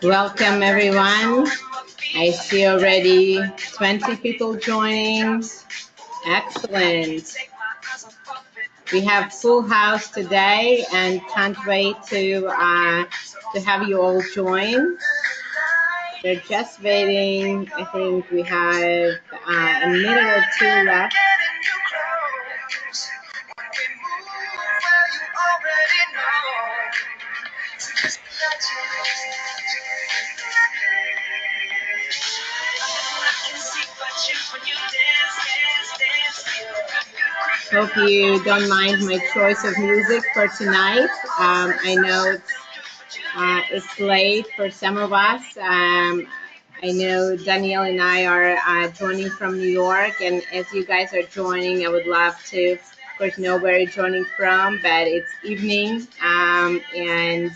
Welcome everyone. I see already 20 people joining. Excellent. We have full house today and can't wait to have you all join. They're just waiting. I think we have a minute or two left. Hope you don't mind my choice of music for tonight. I know it's late for some of us. I know Danielle and I are joining from New York, and as you guys are joining, I would love to, of course, know where you're joining from, but it's evening, and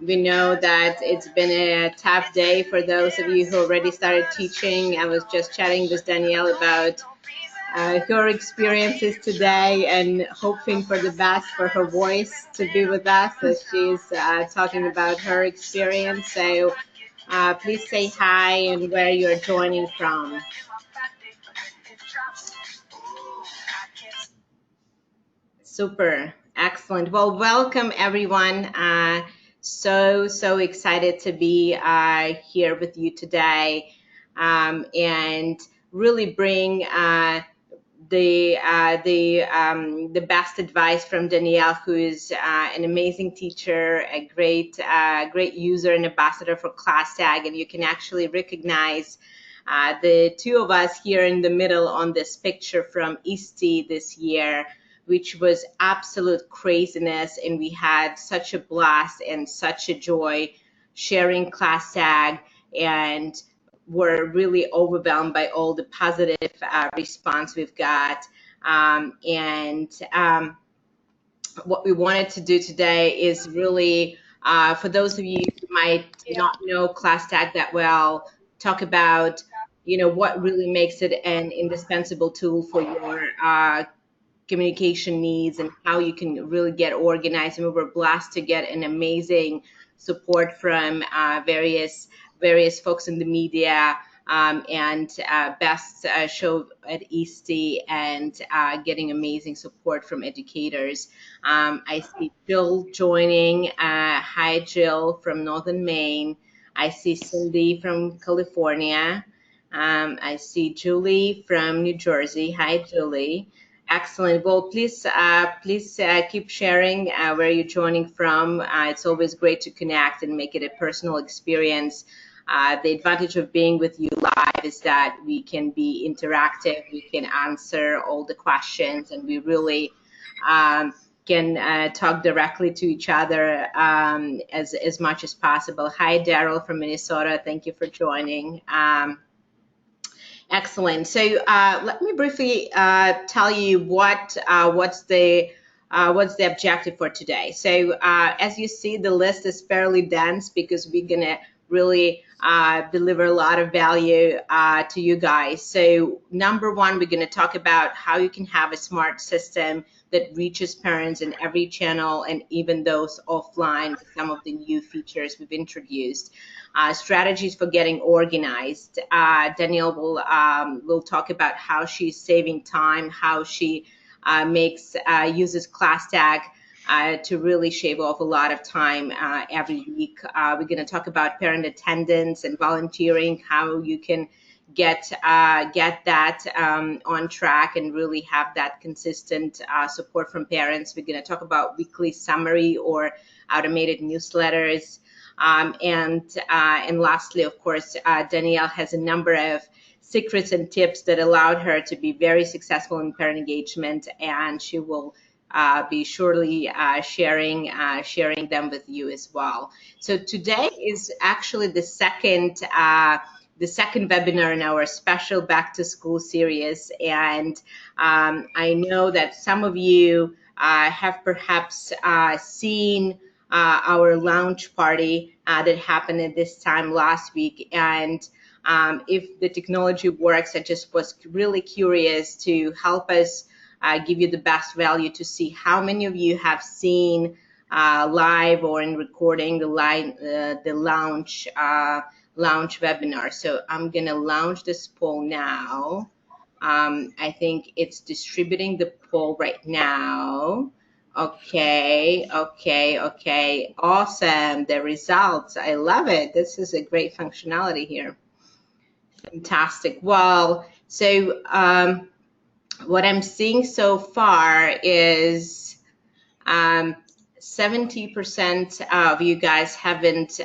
we know that it's been a tough day for those of you who already started teaching. I was just chatting with Danielle about her experiences today and hoping for the best for her voice to be with us as she's talking about her experience. So please say hi and where you're joining from. Super. Excellent. Well, welcome everyone. So excited to be here with you today and really bring the best advice from Danielle, who is an amazing teacher, a great user and ambassador for ClassTag, and you can actually recognize the two of us here in the middle on this picture from Eastie this year, which was absolute craziness, and we had such a blast and such a joy sharing ClassTag, and we're really overwhelmed by all the positive response we've got. What we wanted to do today is really, for those of you who might not know ClassTag that well, talk about, what really makes it an indispensable tool for your communication needs and how you can really get organized. And we were blessed to get an amazing support from various folks in the media and best show at Eastie, and getting amazing support from educators. I see Jill joining. Hi, Jill from Northern Maine. I see Cindy from California. I see Julie from New Jersey. Hi, Julie. Excellent. Well, please keep sharing where you're joining from. It's always great to connect and make it a personal experience. The advantage of being with you live is that we can be interactive, we can answer all the questions, and we really can talk directly to each other as much as possible. Hi, Daryl from Minnesota. Thank you for joining. Excellent. So let me briefly tell you what's the objective for today. So as you see, the list is fairly dense because we're gonna really deliver a lot of value to you guys. So number one, we're gonna talk about how you can have a smart system that reaches parents in every channel, and even those offline with some of the new features we've introduced. Strategies for getting organized. Danielle will talk about how she's saving time, how she uses ClassTag to really shave off a lot of time every week. We're going to talk about parent attendance and volunteering, how you can get that on track and really have that consistent support from parents. We're going to talk about weekly summary or automated newsletters. And lastly, of course, Danielle has a number of secrets and tips that allowed her to be very successful in parent engagement, and she will be surely sharing them with you as well. So today is actually the second webinar in our special back to school series, and I know that some of you have perhaps seen our launch party that happened at this time last week, and if the technology works, I just was really curious to help us give you the best value to see how many of you have seen live or in recording the launch webinar. So I'm gonna launch this poll now. I think it's distributing the poll right now. Okay, awesome. The results, I love it. This is a great functionality here. Fantastic. Well, so what I'm seeing so far is 70% of you guys haven't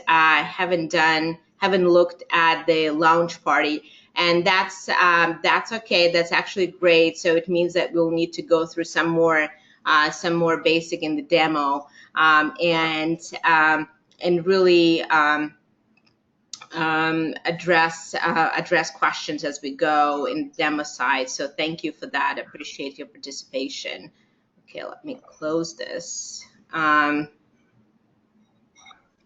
looked at the launch party, and that's okay. That's actually great. So it means that we'll need to go through some more basic in the demo, and really address questions as we go in demo side. So thank you for that. I appreciate your participation. Okay, let me close this.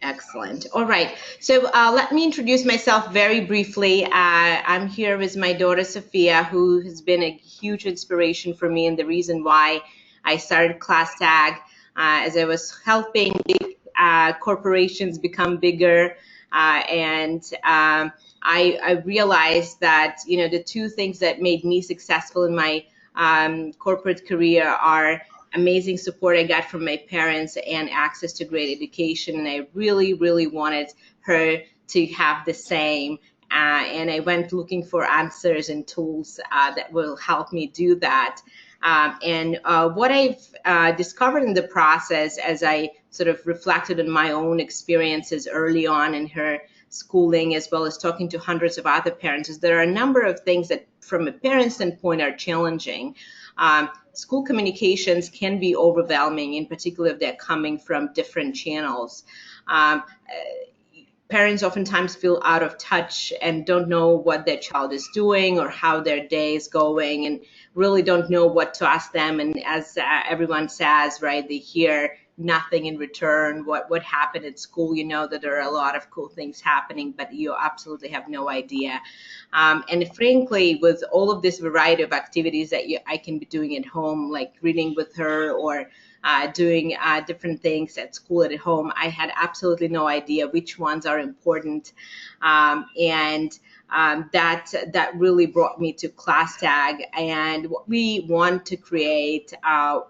Excellent. All right. So let me introduce myself very briefly. I'm here with my daughter, Sophia, who has been a huge inspiration for me and the reason why I started ClassTag, as I was helping big corporations become bigger. I realized that, you know, the two things that made me successful in my corporate career are amazing support I got from my parents and access to great education. And I really, really wanted her to have the same. And I went looking for answers and tools that will help me do that. What I've discovered in the process, as I sort of reflected on my own experiences early on in her schooling, as well as talking to hundreds of other parents, is there are a number of things that from a parent standpoint are challenging. School communications can be overwhelming, in particular if they're coming from different channels. Parents oftentimes feel out of touch and don't know what their child is doing or how their day is going, and really don't know what to ask them. And as everyone says, right, they hear nothing in return. What happened at school? You know that there are a lot of cool things happening, but you absolutely have no idea. And frankly, with all of this variety of activities that I can be doing at home, like reading with her or doing different things at school and at home, I had absolutely no idea which ones are important. That really brought me to ClassTag. And what we want to create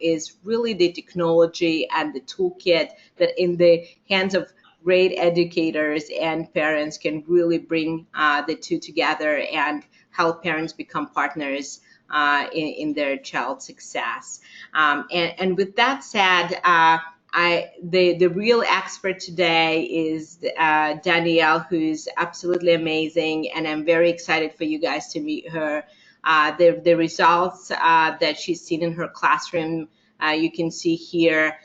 is really the technology and the toolkit that in the hands of great educators and parents can really bring the two together and help parents become partners in their child's success. And with that said, the real expert today is Danielle, who's absolutely amazing, and I'm very excited for you guys to meet her. The results that she's seen in her classroom, you can see here.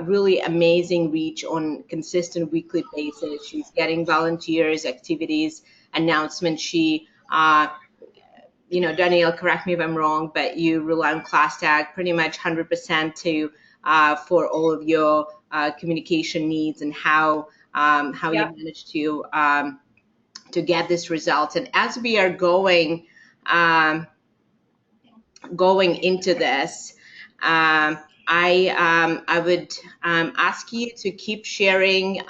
Really amazing reach on consistent weekly basis. She's getting volunteers, activities, announcements. She you know, Danielle, correct me if I'm wrong, but you rely on ClassTag pretty much 100% to for all of your communication needs and how you manage to get this result. And as we are going into this, I would ask you to keep sharing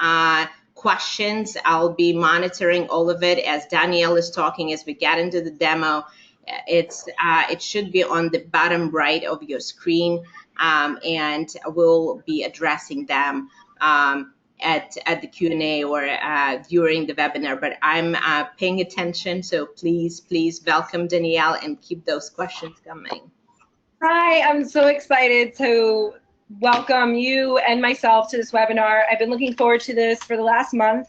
questions. I'll be monitoring all of it as Danielle is talking, as we get into the demo. It should be on the bottom right of your screen, and we'll be addressing them at the Q&A or during the webinar. But I'm paying attention, so please welcome Danielle and keep those questions coming. Hi, I'm so excited to welcome you and myself to this webinar. I've been looking forward to this for the last month.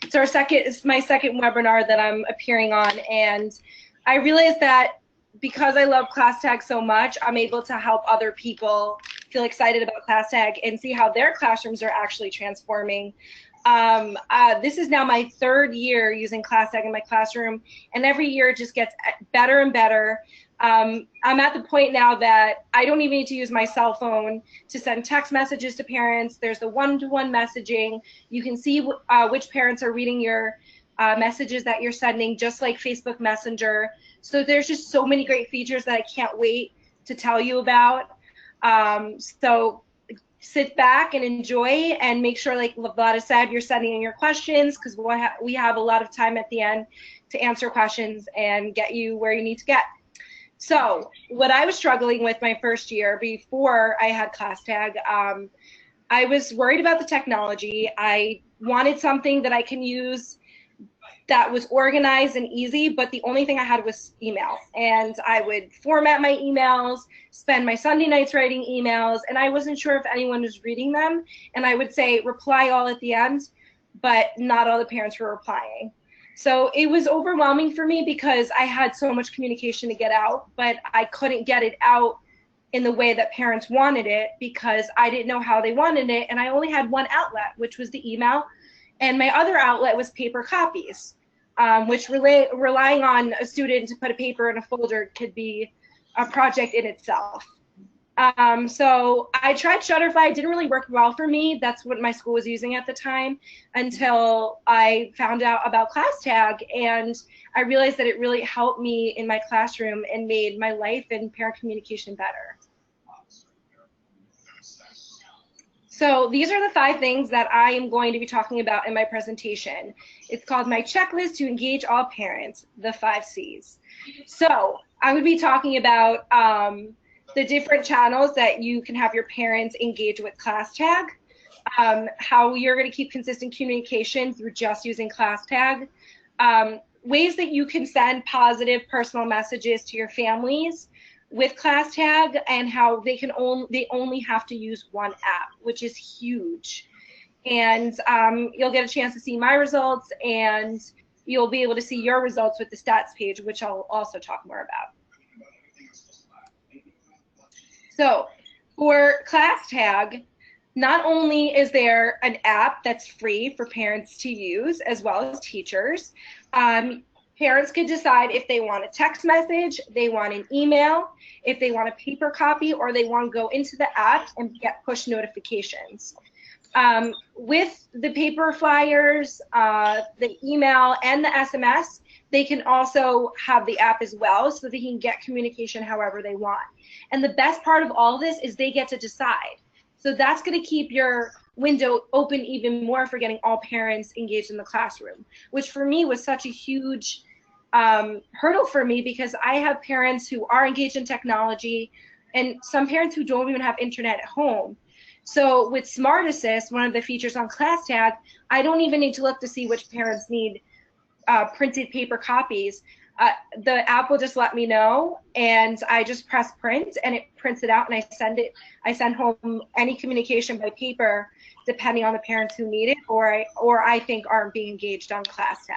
It's my second webinar that I'm appearing on, and I realized that because I love ClassTag so much, I'm able to help other people feel excited about ClassTag and see how their classrooms are actually transforming. This is now my third year using ClassTag in my classroom, and every year it just gets better and better. I'm at the point now that I don't even need to use my cell phone to send text messages to parents. There's the one-to-one messaging. You can see which parents are reading your messages that you're sending, just like Facebook Messenger. So there's just so many great features that I can't wait to tell you about. So sit back and enjoy and make sure, like Lavada said, you're sending in your questions, because we have a lot of time at the end to answer questions and get you where you need to get. So what I was struggling with my first year before I had ClassTag, I was worried about the technology. I wanted something that I can use that was organized and easy, but the only thing I had was email. And I would format my emails, spend my Sunday nights writing emails, and I wasn't sure if anyone was reading them. And I would say reply all at the end, but not all the parents were replying. So it was overwhelming for me because I had so much communication to get out, but I couldn't get it out in the way that parents wanted it because I didn't know how they wanted it. And I only had one outlet, which was the email. And my other outlet was paper copies, which relying on a student to put a paper in a folder could be a project in itself. So I tried Shutterfly. It didn't really work well for me. That's what my school was using at the time, until I found out about ClassTag, and I realized that it really helped me in my classroom and made my life and parent communication better. So these are the 5 things that I am going to be talking about in my presentation. It's called My Checklist to Engage All Parents, the 5 C's. So I would be talking about the different channels that you can have your parents engage with ClassTag, how you're going to keep consistent communication through just using ClassTag, ways that you can send positive personal messages to your families with ClassTag, and how they only have to use one app, which is huge. And you'll get a chance to see my results, and you'll be able to see your results with the stats page, which I'll also talk more about. So for ClassTag, not only is there an app that's free for parents to use as well as teachers, parents could decide if they want a text message, they want an email, if they want a paper copy, or they want to go into the app and get push notifications. With the paper flyers, the email, and the SMS, they can also have the app as well, so they can get communication however they want. And the best part of all this is they get to decide. So that's going to keep your window open even more for getting all parents engaged in the classroom, which for me was such a huge hurdle for me, because I have parents who are engaged in technology and some parents who don't even have internet at home. So with Smart Assist, one of the features on ClassTag, I don't even need to look to see which parents need printed paper copies. The app will just let me know, and I just press print, and it prints it out, and I send home any communication by paper, depending on the parents who need it or I think aren't being engaged on ClassTag.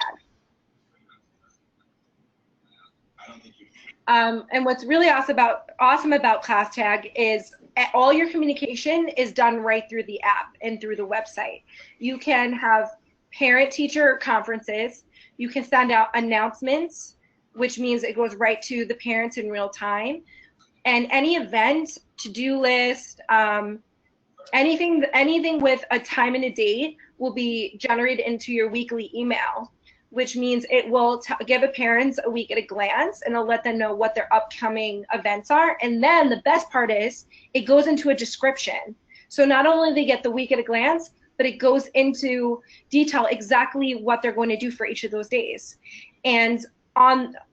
And what's really awesome about ClassTag is all your communication is done right through the app and through the website. You can have parent-teacher conferences. You can send out announcements, which means it goes right to the parents in real time. And any event, to-do list, anything with a time and a date will be generated into your weekly email, which means it will give a parents a week at a glance, and it'll let them know what their upcoming events are. And then the best part is it goes into a description. So not only they get the week at a glance, but it goes into detail exactly what they're going to do for each of those days. And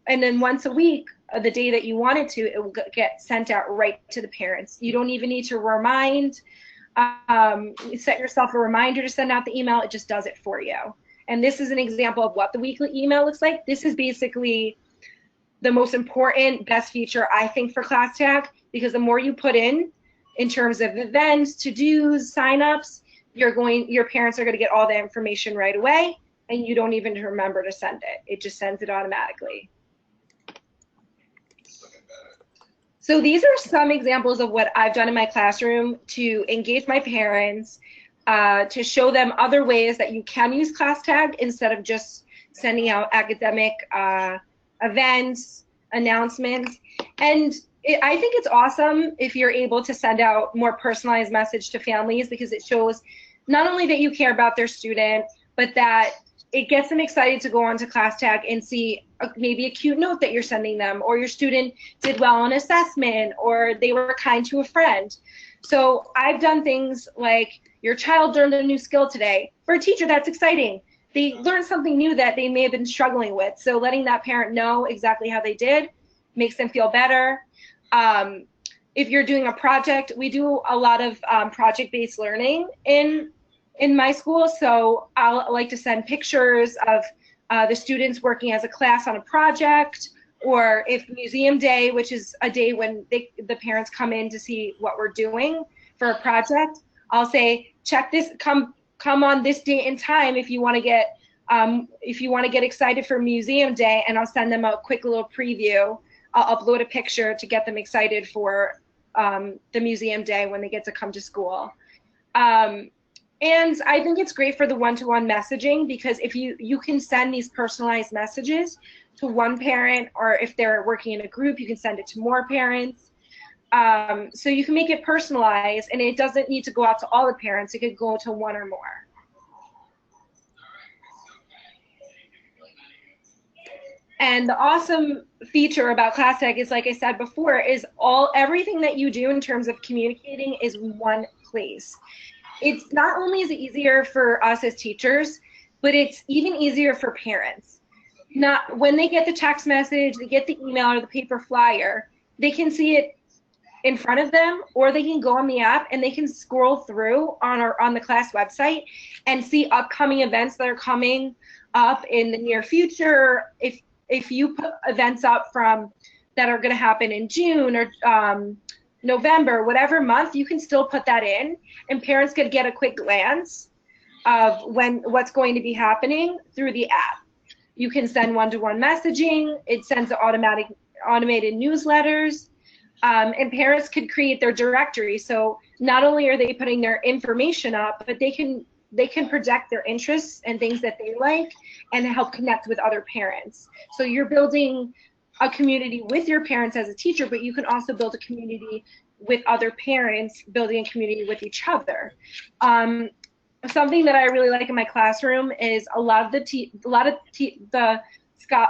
then once a week, the day that you want it will get sent out right to the parents. You don't even need to set yourself a reminder to send out the email. It just does it for you. And this is an example of what the weekly email looks like. This is basically the most important, best feature, I think, for ClassTag, because the more you put in terms of events, to-dos, signups, your parents are going to get all the information right away, and you don't even remember to send it. It just sends it automatically. So these are some examples of what I've done in my classroom to engage my parents, to show them other ways that you can use ClassTag instead of just sending out academic events, announcements. And I think it's awesome if you're able to send out more personalized message to families, because it shows not only that you care about their student, but that it gets them excited to go on to ClassTag and see maybe a cute note that you're sending them, or your student did well on assessment, or they were kind to a friend. So I've done things like your child learned a new skill today. For a teacher, that's exciting. They learned something new that they may have been struggling with. So letting that parent know exactly how they did makes them feel better. If you're doing a project, we do a lot of project-based learning in my school. So I'll like to send pictures of the students working as a class on a project, or if museum day, which is a day when the parents come in to see what we're doing for a project, I'll say, check this, come on this date and time if you want to get excited for museum day, and I'll send them a quick little preview. I'll upload a picture to get them excited for the museum day when they get to come to school. And I think it's great for the one-to-one messaging, because if you can send these personalized messages to one parent, or if they're working in a group, you can send it to more parents. So you can make it personalized, and it doesn't need to go out to all the parents. It could go to one or more. And the awesome feature about ClassTag is, like I said before, is everything that you do in terms of communicating is one place. It's not only is it easier for us as teachers, but it's even easier for parents. When they get the text message, they get the email or the paper flyer, they can see it in front of them, or they can go on the app and they can scroll through on the class website and see upcoming events that are coming up in the near future. If you put events up that are going to happen in June or November, whatever month, you can still put that in, and parents could get a quick glance of what's going to be happening through the app. You can send one-to-one messaging. It sends automated newsletters, and parents could create their directory. So not only are they putting their information up, but they can project their interests and things that they like and help connect with other parents. So you're building a community with your parents as a teacher, but you can also build a community with other parents, building a community with each other. Something that I really like in my classroom is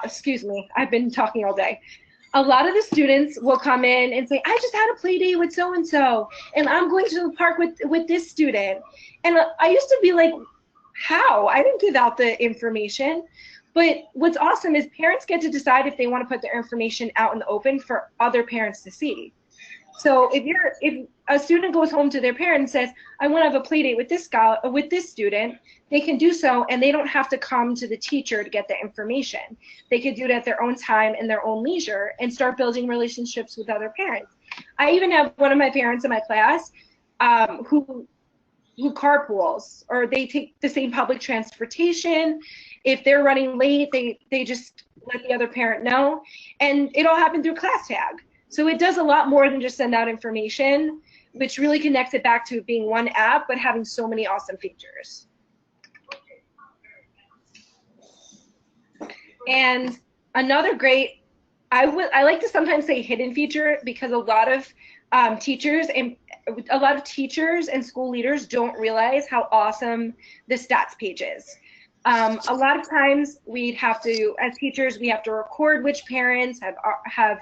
excuse me, I've been talking all day. A lot of the students will come in and say, I just had a play date with so-and-so, and I'm going to the park with this student. And I used to be like, how? I didn't give out the information. But what's awesome is parents get to decide if they want to put their information out in the open for other parents to see. So if a student goes home to their parent and says, I want to have a play date with this student, they can do so, and they don't have to come to the teacher to get the information. They could do it at their own time and their own leisure and start building relationships with other parents. I even have one of my parents in my class who carpools, or they take the same public transportation. If they're running late, they just let the other parent know, and it all happened through ClassTag. So it does a lot more than just send out information, which really connects it back to being one app, but having so many awesome features. And another great, I like to sometimes say hidden feature, because a lot of teachers and school leaders don't realize how awesome the stats page is. A lot of times as teachers, we have to record which parents have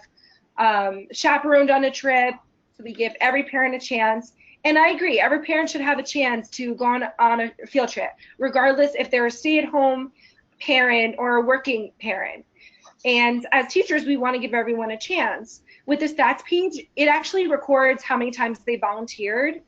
chaperoned on a trip, so we give every parent a chance. And I agree, every parent should have a chance to go on a field trip, regardless if they're a stay-at-home parent or a working parent. And as teachers, we want to give everyone a chance. With the stats page, it actually records how many times they volunteered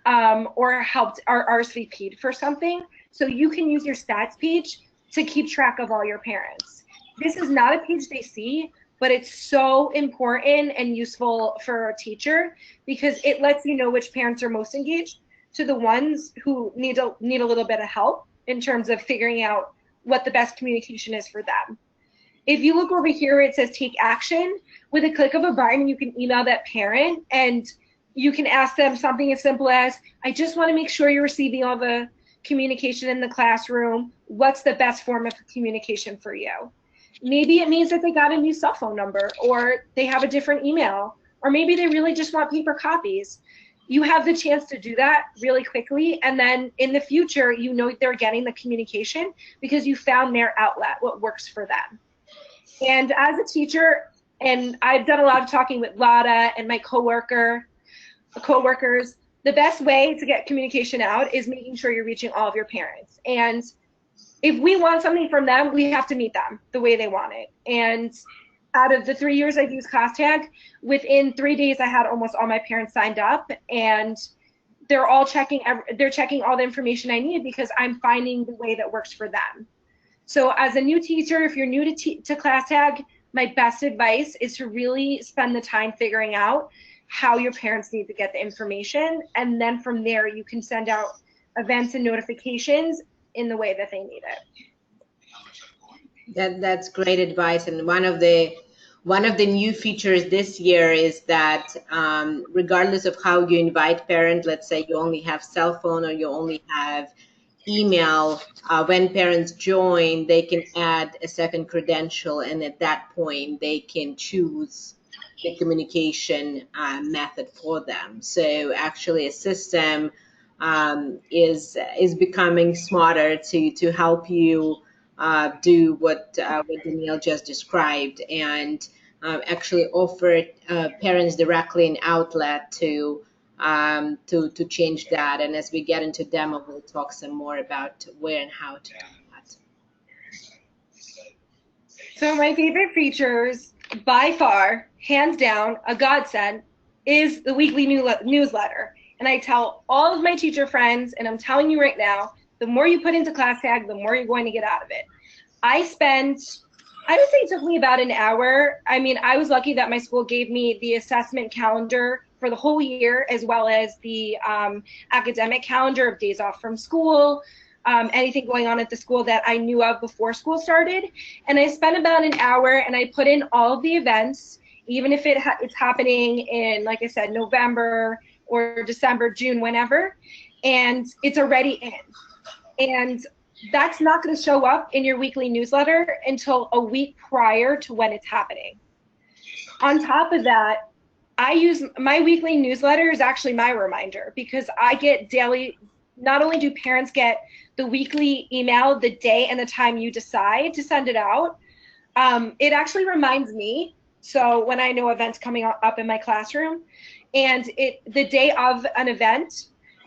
or helped or RSVP'd for something. So you can use your stats page to keep track of all your parents. This is not a page they see, but it's so important and useful for a teacher, because it lets you know which parents are most engaged to the ones who need a little bit of help in terms of figuring out what the best communication is for them. If you look over here, it says take action. With a click of a button, you can email that parent and you can ask them something as simple as, I just want to make sure you're receiving all the communication in the classroom. What's the best form of communication for you? Maybe it means that they got a new cell phone number, or they have a different email, or maybe they really just want paper copies. You have the chance to do that really quickly, and then in the future, you know they're getting the communication because you found their outlet, what works for them. And as a teacher, and I've done a lot of talking with Lada and my coworkers, the best way to get communication out is making sure you're reaching all of your parents. And if we want something from them, we have to meet them the way they want it. And out of the 3 years I've used ClassTag, within 3 days I had almost all my parents signed up, and they're all checking all the information I need because I'm finding the way that works for them. So as a new teacher, if you're new to ClassTag, my best advice is to really spend the time figuring out how your parents need to get the information, and then from there you can send out events and notifications in the way that they need it. That's great advice. And one of the new features this year is that regardless of how you invite parents, let's say you only have cell phone or you only have email, when parents join, they can add a second credential, and at that point they can choose the communication method for them. So actually a system is becoming smarter to help you do what Danielle just described, and actually offer parents directly an outlet to change that. And as we get into demo, we'll talk some more about where and how to do that. So my favorite features, by far, hands down, a godsend, is the weekly newsletter. And I tell all of my teacher friends, and I'm telling you right now, the more you put into ClassTag, the more you're going to get out of it. I would say it took me about an hour. I mean, I was lucky that my school gave me the assessment calendar for the whole year, as well as the academic calendar of days off from school, anything going on at the school that I knew of before school started. And I spent about an hour, and I put in all of the events, even if it's happening in, like I said, November or December, June, whenever, and it's already in. And that's not going to show up in your weekly newsletter until a week prior to when it's happening. On top of that, I use my weekly newsletter is actually my reminder, because I get daily, not only do parents get the weekly email the day and the time you decide to send it out, it actually reminds me. So when I know events coming up in my classroom, and the day of an event,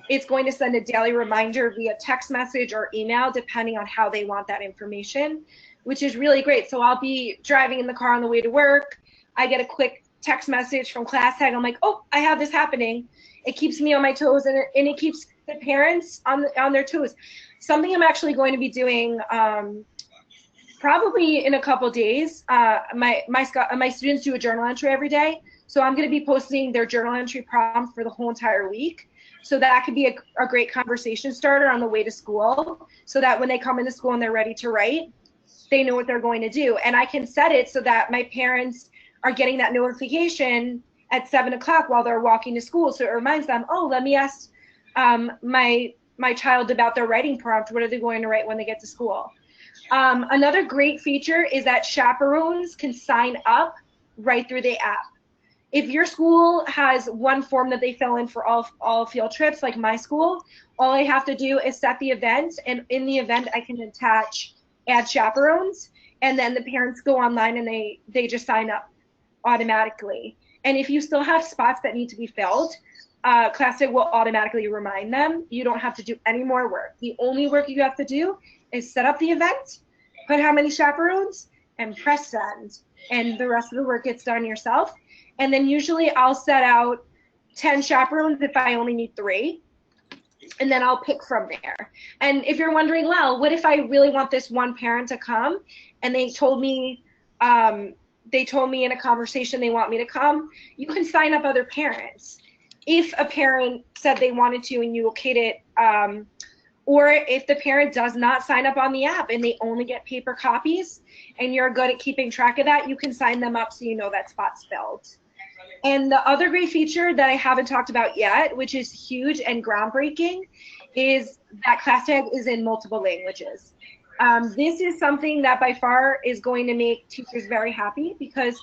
it's going to send a daily reminder via text message or email, depending on how they want that information, which is really great. So I'll be driving in the car on the way to work. I get a quick text message from ClassTag. I'm like, oh, I have this happening. It keeps me on my toes, and it keeps the parents on their toes. Something I'm actually going to be doing probably in a couple days. My students do a journal entry every day, so I'm going to be posting their journal entry prompt for the whole entire week. So that could be a great conversation starter on the way to school, so that when they come into school and they're ready to write, they know what they're going to do. And I can set it so that my parents are getting that notification at 7 o'clock while they're walking to school. So it reminds them, oh, let me ask my child about their writing prompt. What are they going to write when they get to school? Another great feature is that chaperones can sign up right through the app. If your school has one form that they fill in for all field trips, like my school, all I have to do is set the event, and in the event I can attach add chaperones, and then the parents go online and they just sign up automatically. And if you still have spots that need to be filled, ClassTag will automatically remind them. You don't have to do any more work. The only work you have to do is set up the event, put how many chaperones, and press send. And the rest of the work gets done yourself. And then usually I'll set out 10 chaperones if I only need 3. And then I'll pick from there. And if you're wondering, well, what if I really want this one parent to come, and they told me in a conversation they want me to come, you can sign up other parents. If a parent said they wanted to and you okayed it, or if the parent does not sign up on the app and they only get paper copies, and you're good at keeping track of that, you can sign them up so you know that spot's filled. And the other great feature that I haven't talked about yet, which is huge and groundbreaking, is that ClassTag is in multiple languages. This is something that by far is going to make teachers very happy, because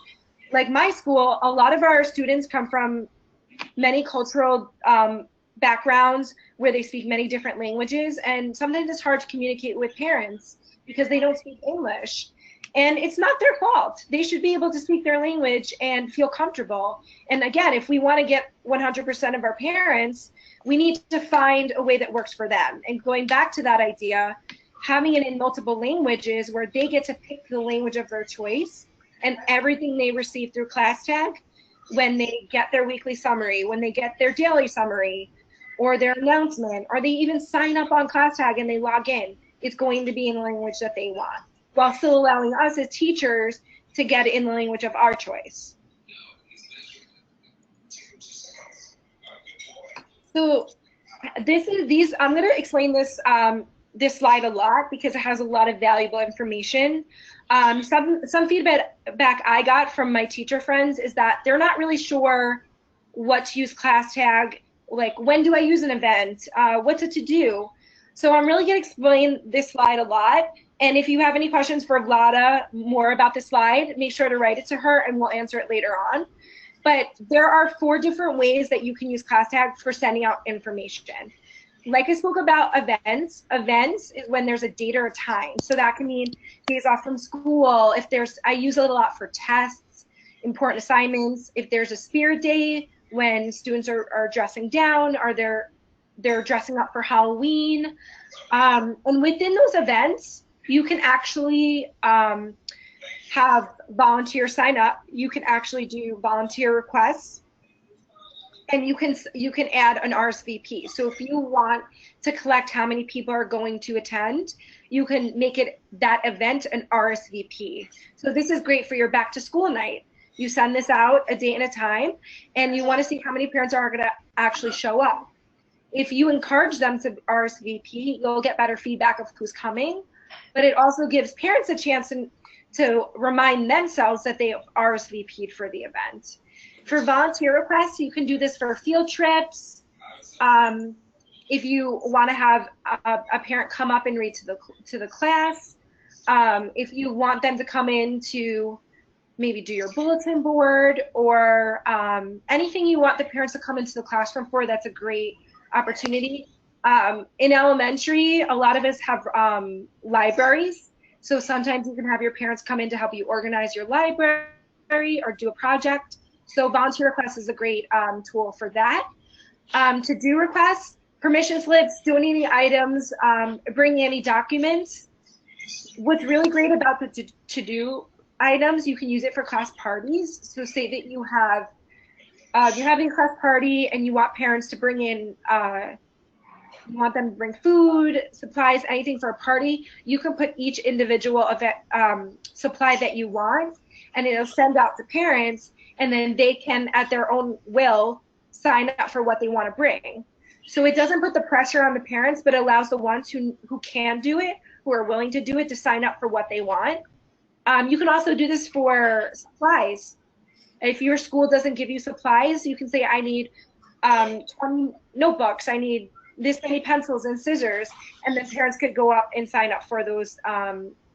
like my school, a lot of our students come from many cultural backgrounds where they speak many different languages, and sometimes it's hard to communicate with parents because they don't speak English. And it's not their fault. They should be able to speak their language and feel comfortable. And again, if we want to get 100% of our parents, we need to find a way that works for them. And going back to that idea, having it in multiple languages where they get to pick the language of their choice, and everything they receive through ClassTag, when they get their weekly summary, when they get their daily summary, or their announcement, or they even sign up on ClassTag and they log in, it's going to be in the language that they want, while still allowing us as teachers to get it in the language of our choice. So I'm going to explain this this slide a lot because it has a lot of valuable information. Some feedback I got from my teacher friends is that they're not really sure what to use ClassTag, like when do I use an event, what's it to do. So I'm really going to explain this slide a lot. And if you have any questions for Vlada more about this slide, make sure to write it to her and we'll answer it later on. But there are 4 different ways that you can use ClassTag for sending out information. Like I spoke about events is when there's a date or a time. So that can mean days off from school. I use it a lot for tests, important assignments. If there's a spirit day, when students are dressing down, or they're dressing up for Halloween. And within those events, you can actually have volunteers sign up. You can actually do volunteer requests. And you can add an RSVP. So if you want to collect how many people are going to attend, you can make that event an RSVP. So this is great for your back to school night. You send this out a date and a time, and you want to see how many parents are going to actually show up. If you encourage them to RSVP, you'll get better feedback of who's coming, but it also gives parents a chance to remind themselves that they RSVP'd for the event. For volunteer requests, you can do this for field trips. If you want to have a parent come up and read to the class, if you want them to come in to maybe do your bulletin board, or anything you want the parents to come into the classroom for, that's a great opportunity. In elementary, a lot of us have libraries, so sometimes you can have your parents come in to help you organize your library or do a project. So volunteer requests is a great tool for that. To do requests, permission slips, donating items, bringing any documents. What's really great about the to-do items, you can use it for class parties. So say that you have, you're having a class party and you want parents to bring in, you want them to bring food, supplies, anything for a party. You can put each individual event, supply that you want, and it'll send out to parents, and then they can, at their own will, sign up for what they want to bring. So it doesn't put the pressure on the parents, but allows the ones who can do it, who are willing to do it, to sign up for what they want. You can also do this for supplies. If your school doesn't give you supplies, you can say, I need 20 notebooks, I need this many pencils and scissors, and then parents could go up and sign up for those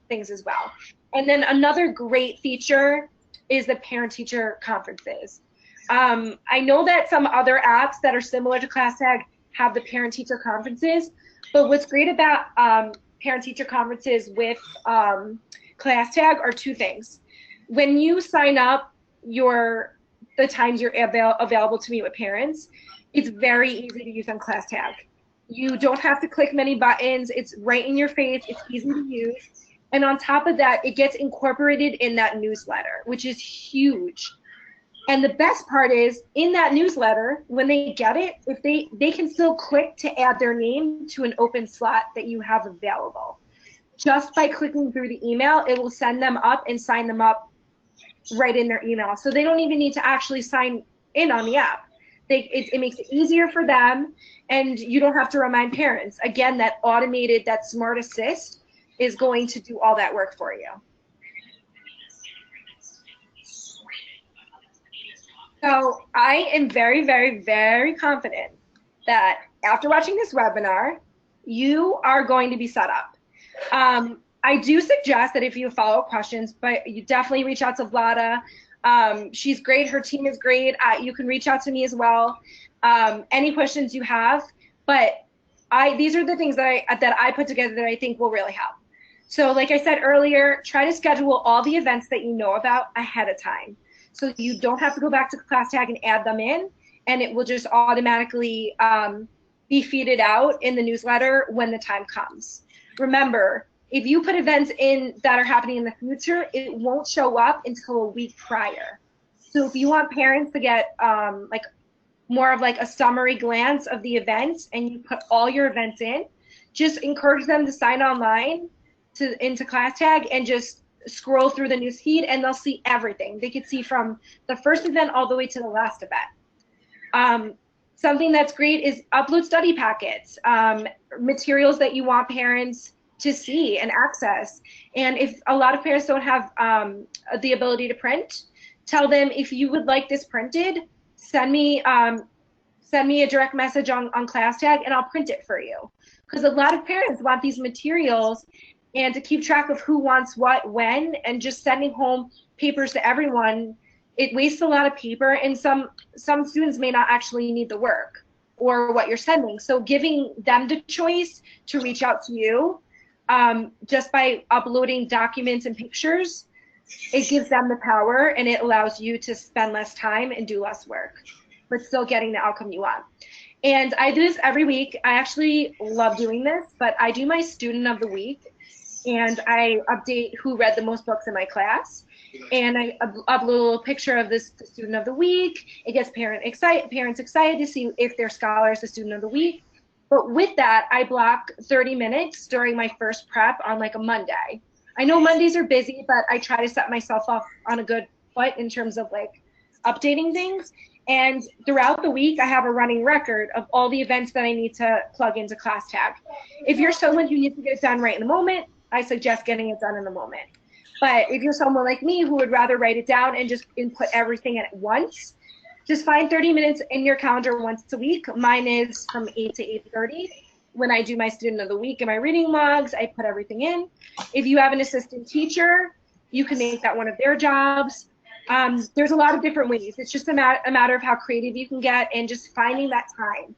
things as well. And then another great feature is the parent-teacher conferences. I know that some other apps that are similar to ClassTag have the parent-teacher conferences, but what's great about parent-teacher conferences with ClassTag are 2 things. When you sign up the times you're available to meet with parents, it's very easy to use on ClassTag. You don't have to click many buttons. It's right in your face. It's easy to use. And on top of that, it gets incorporated in that newsletter, which is huge. And the best part is, in that newsletter, when they get it, if they can still click to add their name to an open slot that you have available. Just by clicking through the email, it will send them up and sign them up right in their email. So they don't even need to actually sign in on the app. It makes it easier for them, and you don't have to remind parents. Again, that automated, that smart assist is going to do all that work for you. So I am very, very, very confident that after watching this webinar, you are going to be set up. I do suggest that if you have follow-up questions, but you definitely reach out to Vlada. She's great. Her team is great. You can reach out to me as well. Any questions you have, but these are the things that I put together that I think will really help. So like I said earlier, try to schedule all the events that you know about ahead of time. So you don't have to go back to ClassTag and add them in, and it will just automatically be feeded out in the newsletter when the time comes. Remember, if you put events in that are happening in the future, it won't show up until a week prior. So if you want parents to get like more of like a summary glance of the events and you put all your events in, just encourage them to sign online into ClassTag and just scroll through the news feed, and they'll see everything. They could see from the first event all the way to the last event. Something that's great is upload study packets, materials that you want parents to see and access. And if a lot of parents don't have the ability to print, tell them, if you would like this printed, send me a direct message on ClassTag and I'll print it for you. Because a lot of parents want these materials, and to keep track of who wants what when, and just sending home papers to everyone, it wastes a lot of paper, and some students may not actually need the work or what you're sending. So giving them the choice to reach out to you just by uploading documents and pictures, it gives them the power, and it allows you to spend less time and do less work, but still getting the outcome you want. And I do this every week. I actually love doing this, but I do my student of the week, and I update who read the most books in my class. And I upload a little picture of this student of the week. It gets parents excited to see if their scholar is the student of the week. But with that, I block 30 minutes during my first prep on like a Monday. I know Mondays are busy, but I try to set myself off on a good foot in terms of like updating things. And throughout the week, I have a running record of all the events that I need to plug into ClassTag. If you're someone who needs to get it done right in the moment, I suggest getting it done in the moment. But if you're someone like me who would rather write it down and just input everything at once, just find 30 minutes in your calendar once a week. Mine is from 8 to 8:30. When I do my student of the week and my reading logs, I put everything in. If you have an assistant teacher, you can make that one of their jobs. There's a lot of different ways. It's just a matter of how creative you can get and just finding that time.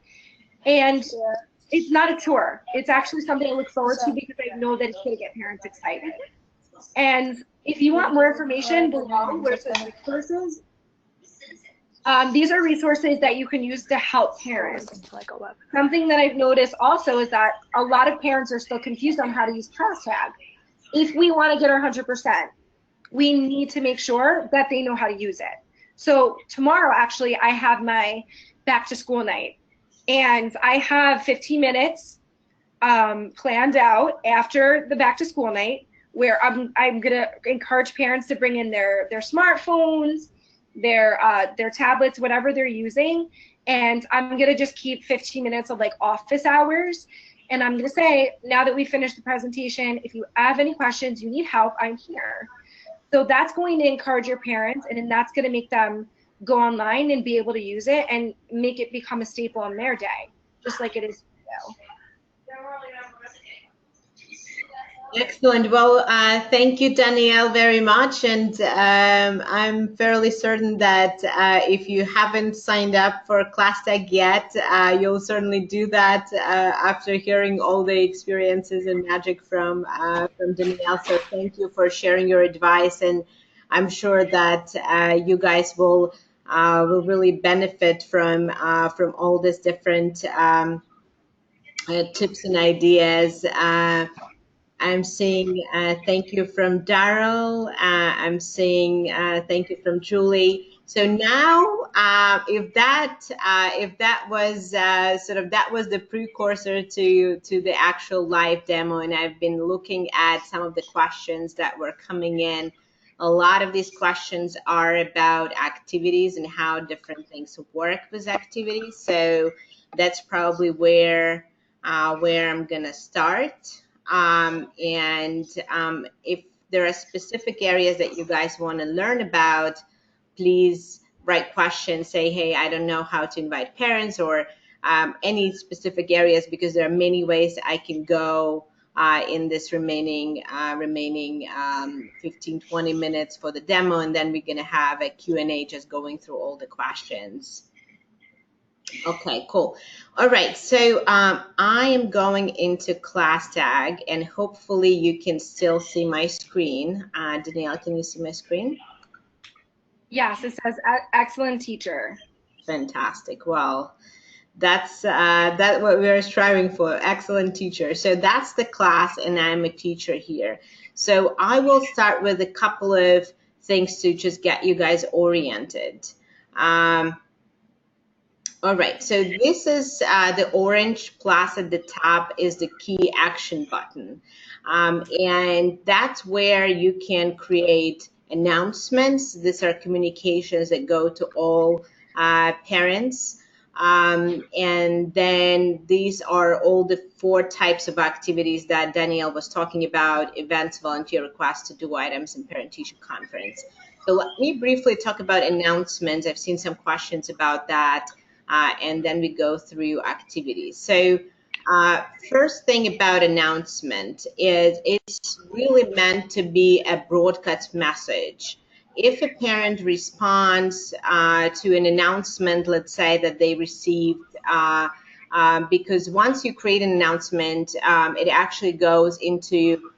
And it's not a chore. It's actually something I look forward to because I know that it's going to get parents excited. And if you want more information below where it says resources, these are resources that you can use to help parents. Something that I've noticed also is that a lot of parents are still confused on how to use ClassTag. If we want to get our 100%, we need to make sure that they know how to use it. So tomorrow, actually, I have my back to school night, and I have 15 minutes planned out after the back to school night where I'm gonna encourage parents to bring in their smartphones, their tablets, whatever they're using, and I'm gonna just keep 15 minutes of like office hours. And I'm gonna say, now that we finished the presentation, if you have any questions, you need help, I'm here. So that's going to encourage your parents, and then that's going to make them go online and be able to use it and make it become a staple in their day, just like it is for you. Excellent. Well, thank you, Danielle, very much. And I'm fairly certain that if you haven't signed up for ClassTag yet, you'll certainly do that after hearing all the experiences and magic from Danielle. So thank you for sharing your advice. And I'm sure that you guys will really benefit from all these different tips and ideas. I'm seeing thank you from Daryl. I'm seeing thank you from Julie. So now, if that was that was the precursor to the actual live demo, and I've been looking at some of the questions that were coming in. A lot of these questions are about activities and how different things work with activities. So that's probably where I'm gonna start. If there are specific areas that you guys want to learn about, please write questions, say, hey, I don't know how to invite parents, or any specific areas, because there are many ways I can go in this remaining 15-20 minutes for the demo, and then we're going to have a Q&A just going through all the questions. Okay, cool. All right, so I am going into ClassTag, and hopefully you can still see my screen. Danielle, can you see my screen? Yes, it says excellent teacher. Fantastic. Well, That's what we're striving for. Excellent teacher. So that's the class, and I'm a teacher here. So I will start with a couple of things to just get you guys oriented. Um, all right, so this is the orange plus at the top is the key action button. And that's where you can create announcements. These are communications that go to all parents. And then these are all the 4 types of activities that Danielle was talking about: events, volunteer requests, to-do items, and parent-teacher conference. So let me briefly talk about announcements. I've seen some questions about that. And then we go through activities. So first thing about announcement is it's really meant to be a broadcast message. If a parent responds to an announcement, let's say that they received, because once you create an announcement, it actually goes into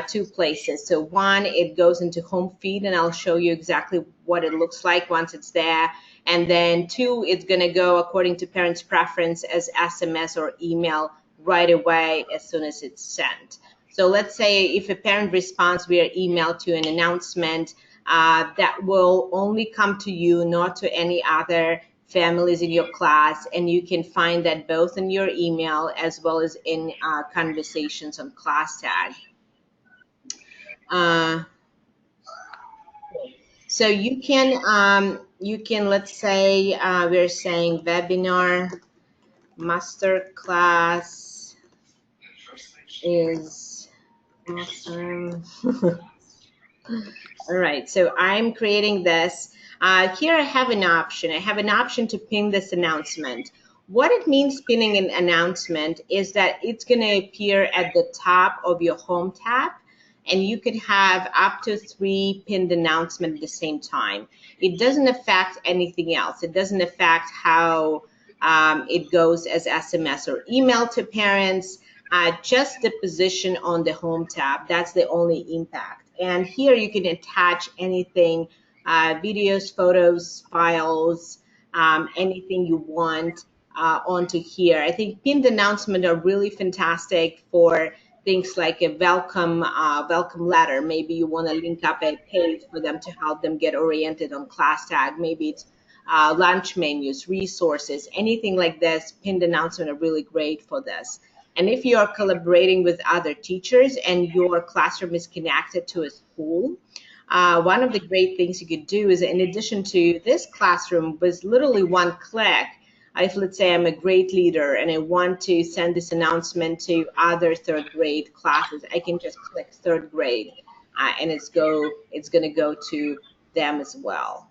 2 places. So one, it goes into home feed, and I'll show you exactly what it looks like once it's there. And then 2, it's going to go according to parents' preference as SMS or email right away as soon as it's sent. So let's say if a parent responds via email to an announcement, that will only come to you, not to any other families in your class, and you can find that both in your email as well as in conversations on ClassTag. So you can, let's say we're saying webinar Masterclass is awesome. All right, so I'm creating this. Here I have an option. I have an option to pin this announcement. What it means pinning an announcement is that it's going to appear at the top of your home tab, and you could have up to 3 pinned announcements at the same time. It doesn't affect anything else. It doesn't affect how it goes as SMS or email to parents. Just the position on the home tab, that's the only impact. And here you can attach anything, videos, photos, files, anything you want onto here. I think pinned announcements are really fantastic for things like a welcome letter. Maybe you want to link up a page for them to help them get oriented on ClassTag. Maybe it's lunch menus, resources, anything like this. Pinned announcements are really great for this. And if you are collaborating with other teachers and your classroom is connected to a school, one of the great things you could do is, in addition to this classroom, with literally one click, if let's say I'm a grade leader and I want to send this announcement to other 3rd grade classes, I can just click 3rd grade and it's going to go to them as well.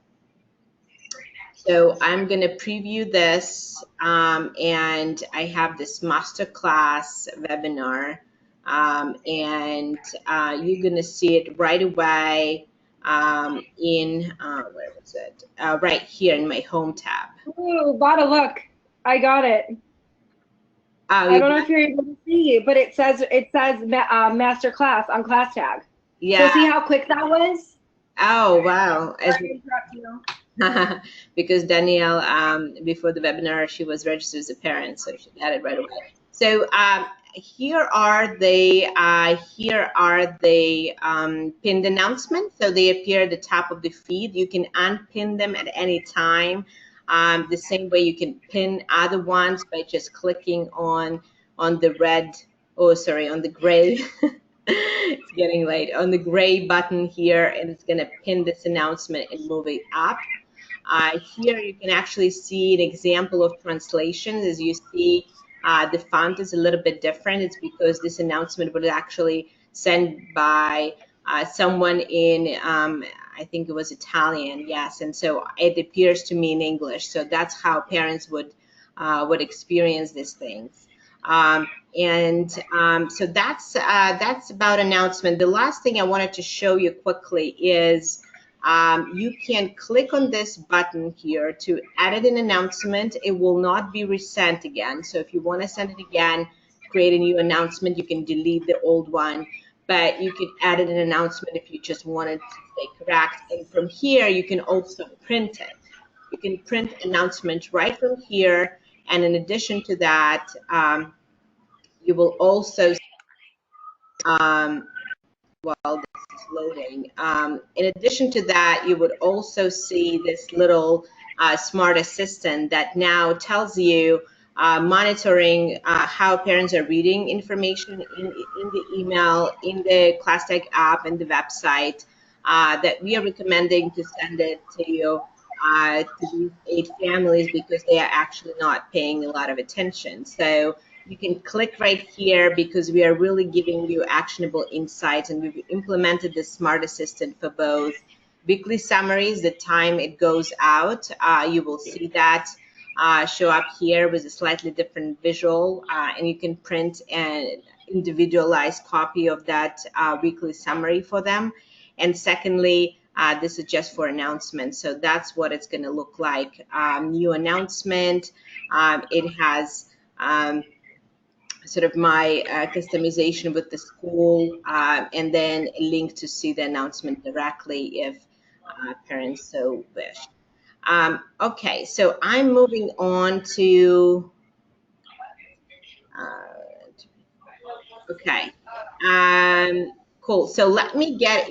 So I'm going to preview this, and I have this masterclass webinar, and you're going to see it right away in, where was it? Right here in my home tab. Ooh, gotta look. I got it. Oh, I don't know if you're able to see, but it says Masterclass on ClassTag. yeah. So see how quick that was? Oh, wow. Sorry to interrupt you. Because Danielle, before the webinar, she was registered as a parent, so she got it right away. So here are the pinned announcements. So they appear at the top of the feed. You can unpin them at any time. The same way you can pin other ones by just clicking on the red. Oh, sorry, on the gray. It's getting late. On the gray button here, and it's going to pin this announcement and move it up. Here you can actually see an example of translation. As you see, the font is a little bit different. It's because this announcement was actually sent by someone in, I think it was Italian, yes, and so it appears to me in English. So that's how parents would experience these things. So that's about announcement. The last thing I wanted to show you quickly is you can click on this button here to edit an announcement. It will not be resent again. So if you want to send it again, create a new announcement, you can delete the old one, but you can edit an announcement if you just wanted to stay correct. And from here, you can also print it. You can print announcements right from here, And in addition to that, you will also, while this is loading, in addition to that, you would also see this little smart assistant that now tells you monitoring how parents are reading information in the email, in the ClassTag app, and the website, that we are recommending to send it to these 8 families because they are actually not paying a lot of attention. So you can click right here because we are really giving you actionable insights, and we've implemented the Smart Assistant for both weekly summaries, the time it goes out. You will see that show up here with a slightly different visual, and you can print an individualized copy of that weekly summary for them. And secondly, this is just for announcements. So that's what it's going to look like. New announcement. It has sort of my customization with the school, and then a link to see the announcement directly if parents so wish. Okay, so I'm moving on to, okay, cool. So let me get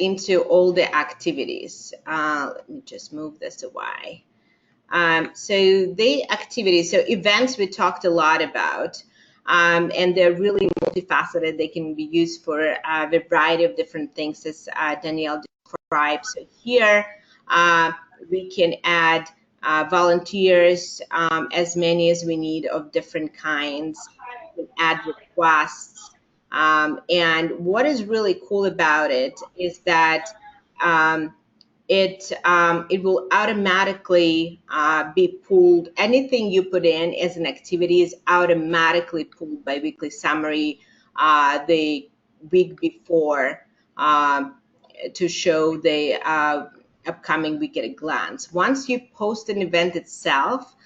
into all the activities. Let me just move this away. So the activities, so events we talked a lot about, and they're really multifaceted. They can be used for a variety of different things, as Danielle described. So here we can add volunteers, as many as we need of different kinds. We can add requests. And what is really cool about it is that it will automatically be pulled. Anything you put in as an activity is automatically pulled by weekly summary the week before, to show the upcoming week at a glance. Once you post an event itself,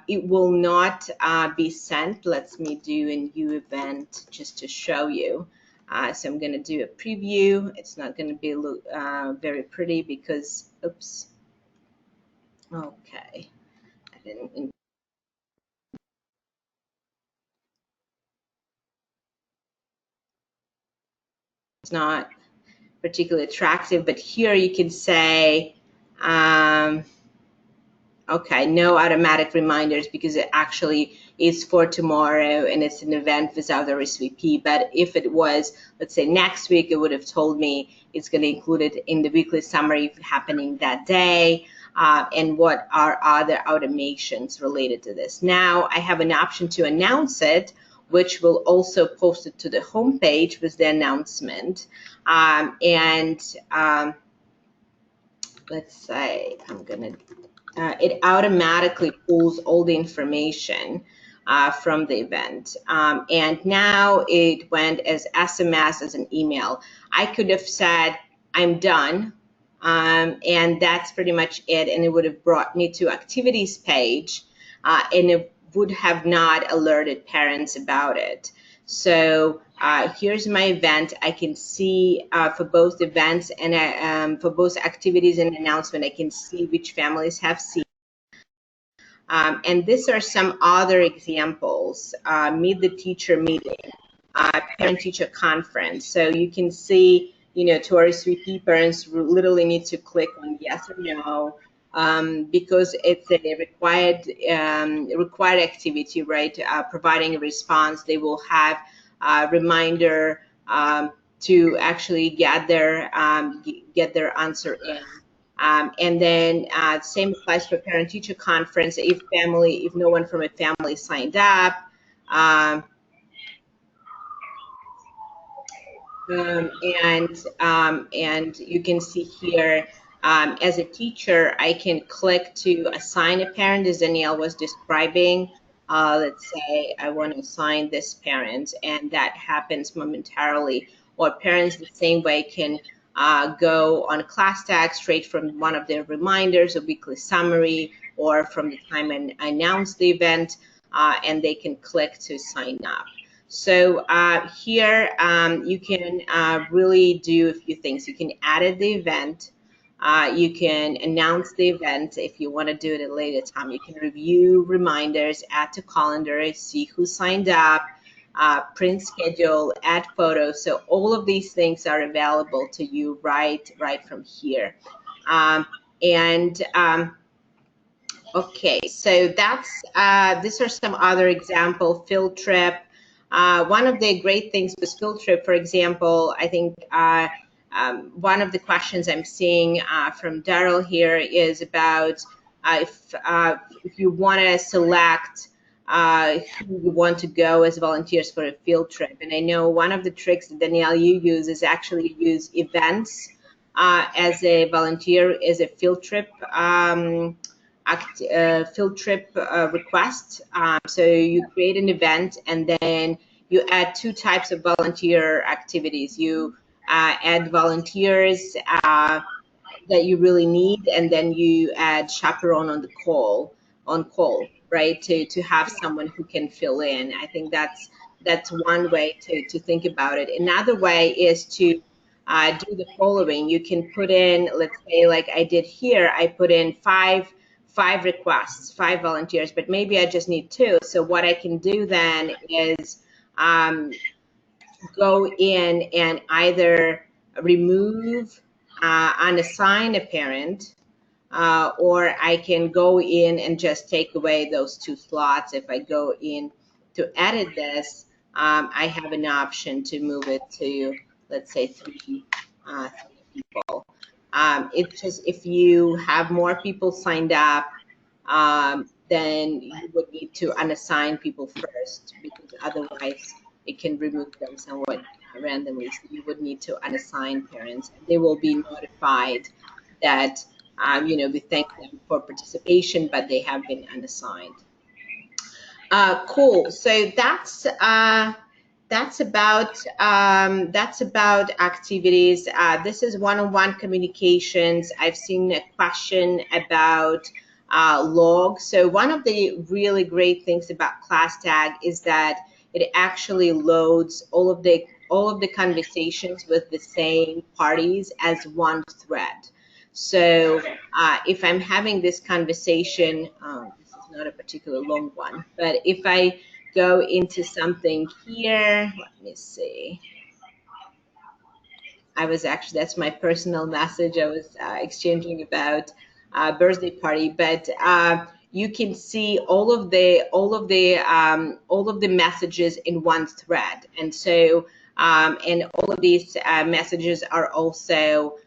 it will not be sent. Let me do a new event just to show you. So I'm going to do a preview. It's not going to be very pretty because, oops. Okay. I didn't. It's not particularly attractive, but here you can say, okay, no automatic reminders because it actually is for tomorrow and it's an event without RSVP. But if it was, let's say next week, it would have told me it's going to include it in the weekly summary happening that day, and what are other automations related to this. Now I have an option to announce it, which will also post it to the homepage with the announcement. Let's say I'm going to it automatically pulls all the information from the event. And now it went as SMS, as an email. I could have said, I'm done, and that's pretty much it, and it would have brought me to activities page, and it would have not alerted parents about it. So here's my event. I can see for both events and for both activities and announcement, I can see which families have seen. And these are some other examples. Meet the teacher meeting, parent-teacher conference. So you can see, to RSVP, parents literally need to click on yes or no, because it's a required activity, right? Providing a response, they will have a reminder to actually get their answer in. And then same applies for parent-teacher conference. If no one from a family signed up, and you can see here, as a teacher, I can click to assign a parent, as Danielle was describing. Let's say I want to assign this parent, and that happens momentarily. Or parents the same way can go on ClassTag straight from one of their reminders, a weekly summary, or from the time I announce the event, and they can click to sign up. So here you can really do a few things. You can edit the event. You can announce the event if you want to do it at a later time. You can review reminders, add to calendar, see who signed up, print schedule, add photos. So all of these things are available to you right from here. Um, and Okay, so these are some other example. Field trip. One of the great things with field trip, for example, I think one of the questions I'm seeing from Daryl here is about if you want to select who you want to go as volunteers for a field trip. And I know one of the tricks that Danielle you use is actually use events as a volunteer as a field trip. Field trip request. So you create an event and then you add two types of volunteer activities. You add volunteers that you really need, and then you add chaperone on call, right? To have someone who can fill in. I think that's one way to think about it. Another way is to do the following. You can put in, let's say, like I did here, I put in five requests, five volunteers, but maybe I just need two. So what I can do then is go in and either remove, unassign a parent, or I can go in and just take away those two slots. If I go in to edit this, I have an option to move it to, let's say, three people. It's just if you have more people signed up, then you would need to unassign people first, because otherwise it can remove them somewhat randomly. So you would need to unassign parents. They will be notified that we thank them for participation, but they have been unassigned. Cool. So that's about activities. This is one-on-one communications. I've seen a question about logs. So one of the really great things about ClassTag is that it actually loads all of the conversations with the same parties as one thread. So if I'm having this conversation, this is not a particular long one, but if I go into something here, let me see. That's my personal message I was exchanging about birthday party, but you can see all of the messages in one thread, and so and all of these messages are also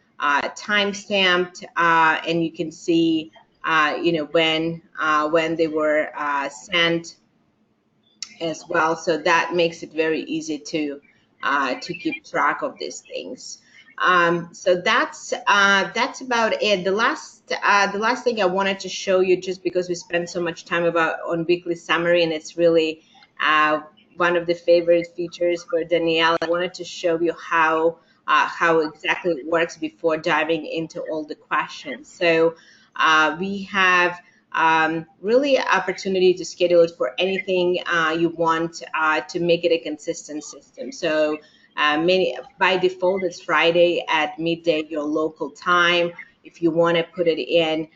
time stamped, and you can see when they were sent as well. So that makes it very easy to keep track of these things. So that's about it. The last thing I wanted to show you, just because we spend so much time on weekly summary, and it's really one of the favorite features for Danielle. I wanted to show you how exactly it works before diving into all the questions. So we have really an opportunity to schedule it for anything you want to make it a consistent system. So by default, it's Friday at midday, your local time. If you want to put it in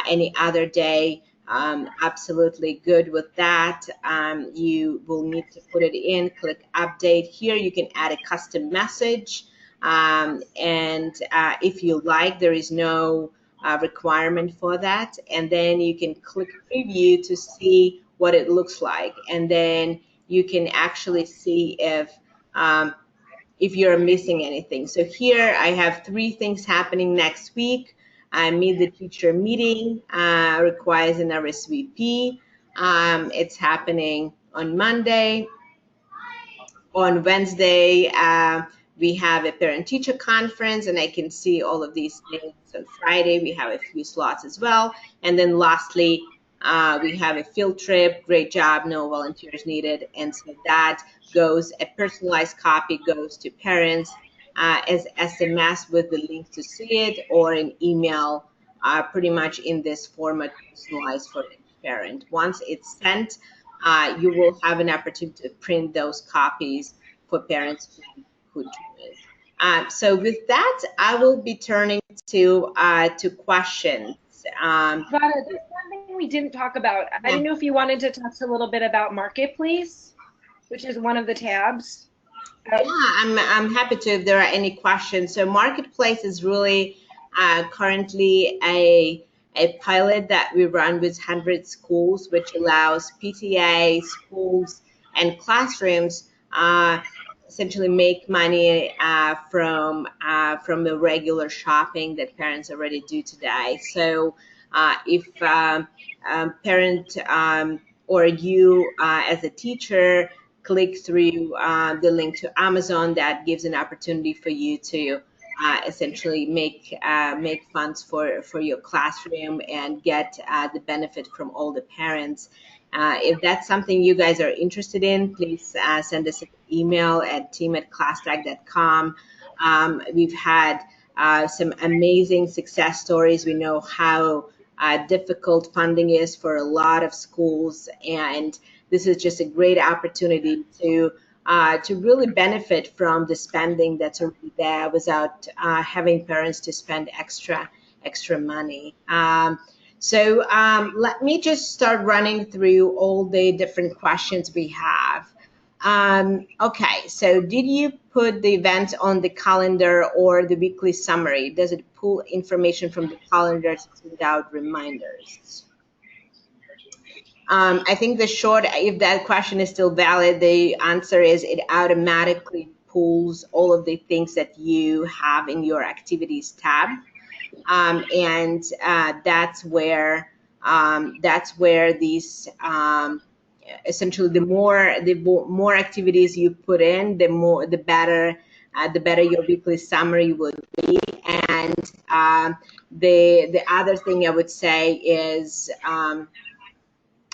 any other day, absolutely good with that. You will need to put it in, click update. Here you can add a custom message. And if you like, there is no requirement for that, and then you can click preview to see what it looks like, and then you can actually see if you're missing anything. So here I have 3 things happening next week. Meet the teacher meeting requires an RSVP. It's happening on Monday. On Wednesday, we have a parent-teacher conference, and I can see all of these things. On Friday, we have a few slots as well. And then lastly, we have a field trip. Great job, no volunteers needed. And so that goes, a personalized copy goes to parents as SMS with the link to see it, or an email pretty much in this format, personalized for each parent. Once it's sent, you will have an opportunity to print those copies for parents who join. So with that, I will be turning to questions. Vana, there's one thing we didn't talk about. I Yeah. didn't know if you wanted to touch a little bit about Marketplace, which is one of the tabs. Yeah, I'm happy to if there are any questions. So Marketplace is really currently a pilot that we run with 100 schools, which allows PTA, schools, and classrooms essentially make money from the regular shopping that parents already do today. So if parent or you as a teacher click through the link to Amazon, that gives an opportunity for you to essentially make funds for your classroom and get the benefit from all the parents. If that's something you guys are interested in, please send us an email at team@classtag.com. We've had some amazing success stories. We know how difficult funding is for a lot of schools, and this is just a great opportunity to really benefit from the spending that's already there without having parents to spend extra money. So let me just start running through all the different questions we have. Okay, so did you put the event on the calendar or the weekly summary? Does it pull information from the calendar to send out reminders? I think the short, if that question is still valid, the answer is it automatically pulls all of the things that you have in your activities tab. And that's where these essentially the more activities you put in, the better your weekly summary would be. And the other thing I would say is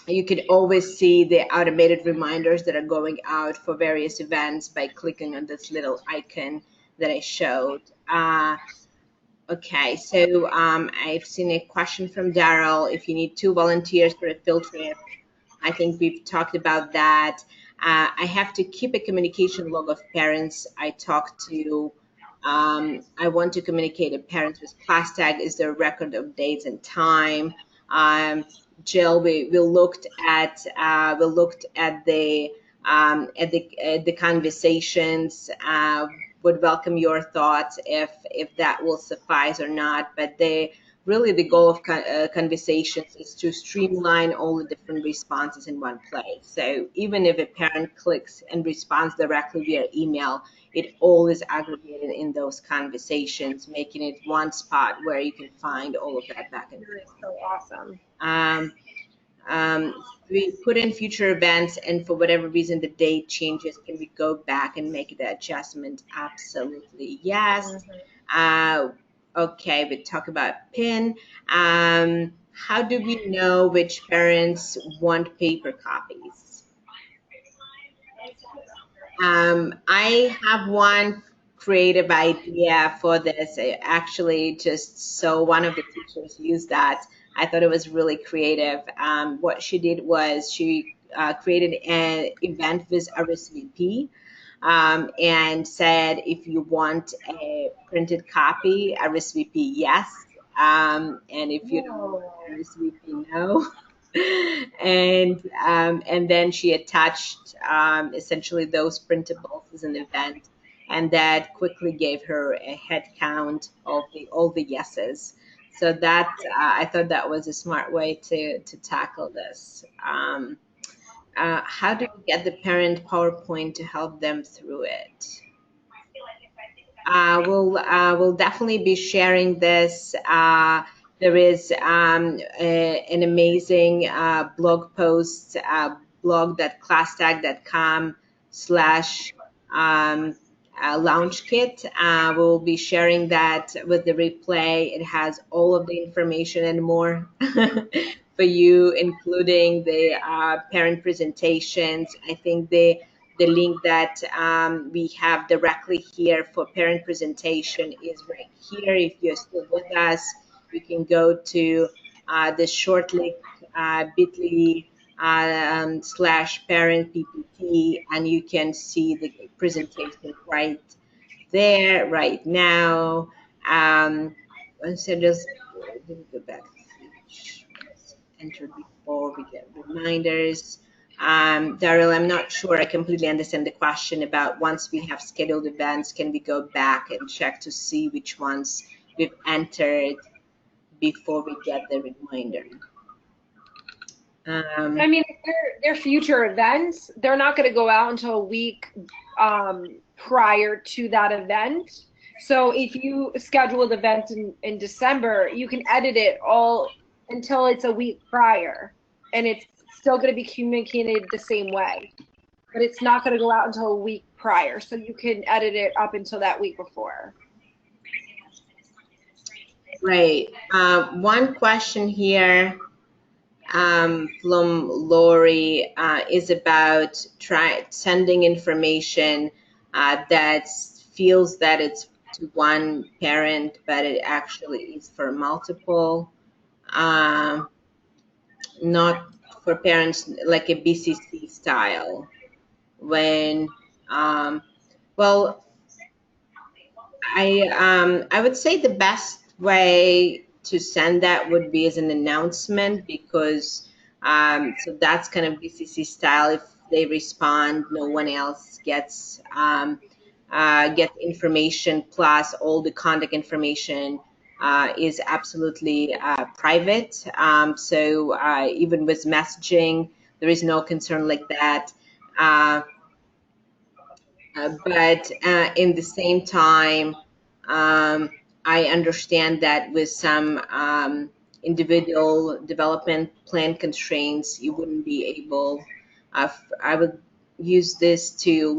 you can always see the automated reminders that are going out for various events by clicking on this little icon that I showed. Okay, so I've seen a question from Daryl. If you need 2 volunteers for a field trip, I think we've talked about that. I have to keep a communication log of parents I talk to. I want to communicate with parents with ClassTag. Is there a record of dates and time? Jill, we looked at the conversations. Would welcome your thoughts if that will suffice or not. But really the goal of conversations is to streamline all the different responses in one place. So even if a parent clicks and responds directly via email, it all is aggregated in those conversations, making it one spot where you can find all of that back and That is so awesome. forth. We put in future events, and for whatever reason the date changes, can we go back and make the adjustment? Absolutely, yes. Okay, we talk about PIN. How do we know which parents want paper copies? I have one creative idea for this. I actually just saw one of the teachers use that. I thought it was really creative. What she did was she created an event with RSVP and said, if you want a printed copy, RSVP yes. And if you don't want RSVP, no. And then she attached essentially those printables as an event, and that quickly gave her a head count of all the yeses. So that I thought that was a smart way to tackle this. How do we get the parent PowerPoint to help them through it? We'll definitely be sharing this. There is an amazing blog post, blog.classtag.com slash launch kit. We'll be sharing that with the replay. It has all of the information and more for you, including the parent presentations. I think the link that we have directly here for parent presentation is right here. If you're still with us, you can go to the short link bit.ly /parent PPT, and you can see the presentation right there right now. So just let me go back to each entered before we get reminders. Daryl, I'm not sure I completely understand the question about once we have scheduled events, can we go back and check to see which ones we've entered before we get the reminder? I mean, if they're future events, they're not going to go out until a week prior to that event. So if you schedule the event in December, you can edit it all until it's a week prior, and it's still going to be communicated the same way. But it's not going to go out until a week prior, so you can edit it up until that week before. Right. One question here from Lori is about sending information that feels that it's to one parent, but it actually is for multiple, not for parents, like a BCC style. When, well, I would say the best way to send that would be as an announcement, because so that's kind of BCC style. If they respond, no one else gets information. Plus, all the contact information is absolutely private. So even with messaging, there is no concern like that. But in the same time, I understand that with some individual development plan constraints, you wouldn't be able. I would use this to